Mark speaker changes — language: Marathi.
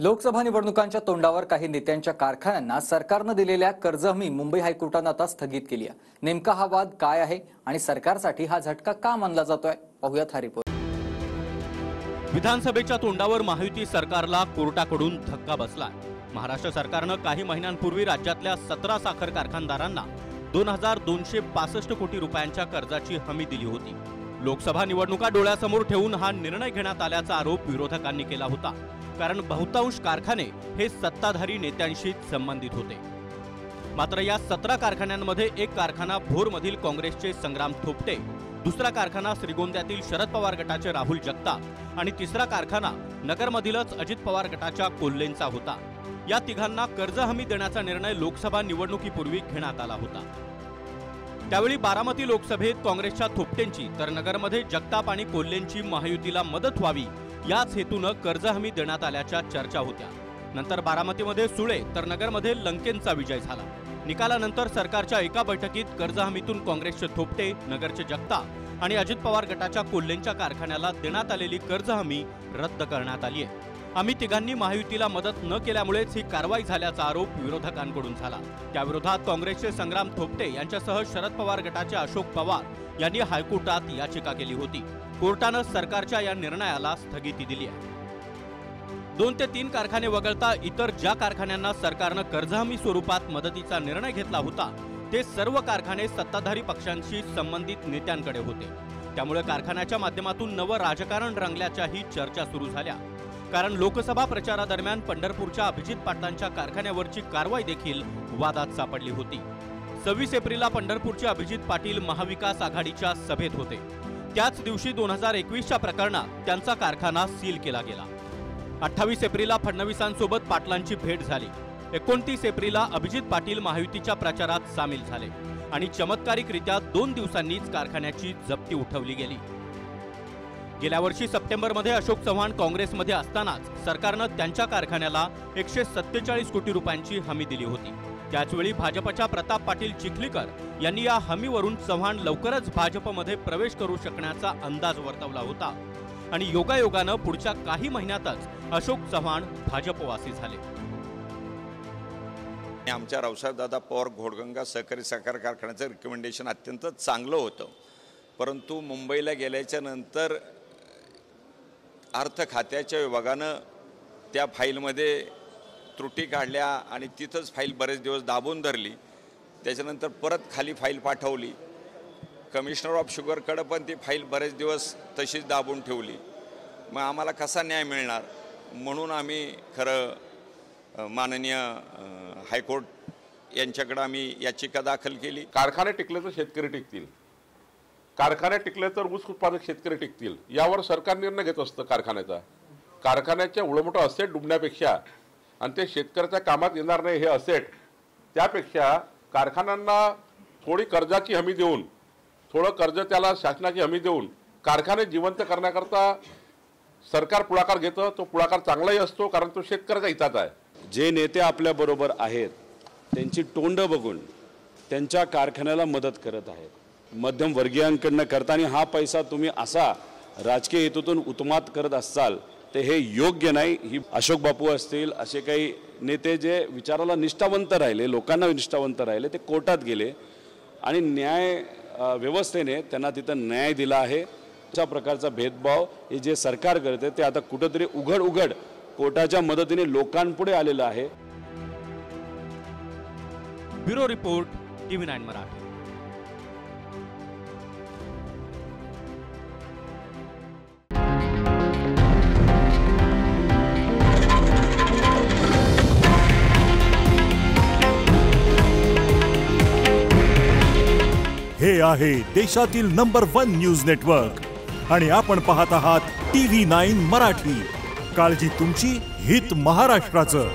Speaker 1: लोकसभा निवडणुकांच्या तोंडावर काही नेत्यांच्या कारखान्यांना सरकारने दिलेल्या कर्ज हमी मुंबई हायकोर्टाने आता स्थगित केली आहे। नेमका हा वाद काय आहे आणि सरकारसाठी हा झटका का मानला जातोय, पाहूयात हा रिपोर्ट।
Speaker 2: विधानसभेच्या तोंडावर महायुती सरकारला कोर्टाकडून धक्का बसलाय। महाराष्ट्र सरकारने काही महिन्यांपूर्वी राज्यातल्या 17 साखर कारखानदारांना 2265 कोटी रुपयांच्या कर्जाची हमी दिली होती। लोकसभा निवडणुका डोळ्यासमोर ठेवून हा निर्णय घेण्यात आल्याचा आरोप विरोधकांनी केला होता, कारण बहुतांश कारखाने हे सत्ताधारी नेत्यांशी संबंधित होते। मात्र या 17 कारखान्यांमध्ये एक कारखाना भोरमधील काँग्रेसचे संग्राम थोपटे, दुसरा कारखाना श्रीगोंद्यातील शरद पवार गटाचे राहुल जगताप आणि तिसरा कारखाना नगरमधीलच अजित पवार गटाच्या कोल्हेंचा होता। या तिघांना कर्ज हमी देण्याचा निर्णय लोकसभा निवडणुकीपूर्वी घेण्यात आला होता। त्यावेळी बारामती लोकसभेत काँग्रेसच्या थोपटेंची तर नगरमध्ये जगताप आणि कोल्हेंची महायुतीला मदत व्हावी याच हेतूने कर्ज हमी देण्यात आल्याच्या चर्चा होत्या। नंतर बारामतीमध्ये सुळे तर नगरमध्ये लंकेंचा विजय झाला। निकालानंतर सरकारच्या एका बैठकीत कर्ज हमीतून काँग्रेसचे थोपटे, नगरचे जगताप आणि अजित पवार गटाच्या कोल्हेंच्या कारखान्याला देण्यात आलेली कर्ज हमी रद्द करण्यात आली आहे। आम्ही तिघांनी महायुतीला मदत न केल्यामुळेच ही कारवाई झाल्याचा आरोप विरोधकांकडून झाला। त्याविरोधात काँग्रेसचे संग्राम थोपटे यांच्यासह शरद पवार गटाचे अशोक पवार यांनी हायकोर्टात याचिका केली होती। कोर्टाने सरकारच्या या निर्णयाला स्थगिती दिली आहे। 2 ते 3 कारखाने वगळता इतर ज्या कारखान्यांना सरकारने कर्ज हमी स्वरूपात मदतीचा निर्णय घेतला होता ते सर्व कारखाने सत्ताधारी पक्षांशी संबंधित नेत्यांकडे होते। त्यामुळे कारखान्याच्या माध्यमातून नवं राजकारण रंगल्याच्याही चर्चा सुरू झाल्या, कारण लोकसभा प्रचारादरम्यान पंढरपूरच्या अभिजित पाटलांच्या कारखान्यावरची कारवाई देखील वादात सापडली होती। 26 एप्रिलला पंढरपूरचे अभिजित पाटील महाविकास आघाडीच्या सभेत होते। त्याच दिवशी 2021च्या प्रकरणात त्यांचा कारखाना सील केला गेला। 28 एप्रिलला फडणवीसांसोबत पाटलांची भेट झाली। 29 एप्रिलला अभिजित पाटील महायुतीच्या प्रचारात सामील झाले आणि चमत्कारिकरित्या 2 दिवसांनीच कारखान्याची जप्ती उठवली गेली। गेल्या वर्षी सप्टेंबरमध्ये अशोक चव्हाण काँग्रेसमध्ये असतानाच सरकारने त्यांच्या कारखान्याला 147 कोटी रुपयांची हमी दिली होती। त्याचवेळी भाजपच्या प्रताप पाटील चिखलीकर यांनी या हमीवरून चव्हाण लवकरच भाजपमध्ये प्रवेश करू शकण्याचा अंदाज वर्तवला होता आणि योगायोगाने पुढच्या काही महिन्यातच अशोक चव्हाण भाजपवासी झाले।
Speaker 3: आमच्या रावसाहेबदादा पवार घोडगंगा सहकारी साखर कारखान्याचं रिकमेंडेशन अत्यंत चांगलं होतं, परंतु मुंबईला गेल्याच्या नंतर अर्थ खात्याच्या विभागानं त्या फाईलमध्ये त्रुटी काढल्या आणि तिथंच फाईल बरेच दिवस दाबून धरली। त्याच्यानंतर परत खाली फाईल पाठवली, कमिशनर ऑफ शुगरकडे पण ती फाईल बरेच दिवस तशीच दाबून ठेवली। मग आम्हाला कसा न्याय मिळणार, म्हणून आम्ही खरं माननीय हायकोर्ट यांच्याकडे आम्ही याचिका दाखल केली।
Speaker 4: कारखाने टिकले तर शेतकरी टिकतील, कारखाने टिकले तर ऊस उत्पादक शेतकरी टिकतील, यावर सरकार निर्णय घेत असतं। कारखान्याच्या उळमोठं असेट डुबण्यापेक्षा आणि ते शेतकऱ्याच्या कामात येणार नाही हे असेट, त्यापेक्षा कारखान्यांना थोडी कर्जाची हमी देऊन, थोडं कर्ज त्याला शासनाची हमी देऊन कारखाने जिवंत करण्याकरता सरकार पुढाकार घेतं। तो पुढाकार चांगलाही असतो, कारण तो शेतकऱ्याच्या हिताचा आहे।
Speaker 5: जे नेते आपल्या बरोबर आहेत त्यांची तोंड बघून त्यांच्या कारखान्याला मदत करत आहेत मध्यम वर्गीयांकडनं करताना हा पैसा तुम्ही असा राजकीय हेतूतून उत्मात करत असाल ते हे योग्य नाही। ही अशोक बापू असतील असे काही नेते जे विचाराला निष्ठावंत राहिले, लोकांना निष्ठावंत राहिले, ते कोर्टात गेले आणि न्याय व्यवस्थेने त्यांना तिथं न्याय दिला आहे। अशा प्रकारचा भेदभाव हे जे सरकार करते ते आता कुठेतरी उघड कोर्टाच्या मदतीने लोकांपुढे आलेलं आहे।
Speaker 2: Bureau report, TV9 Marathi.
Speaker 6: हे आहे देशातील नंबर 1 न्यूज नेटवर्क आणि आपण पाहत आहात TV9 मराठी। काळजी तुमची, हित महाराष्ट्राचं।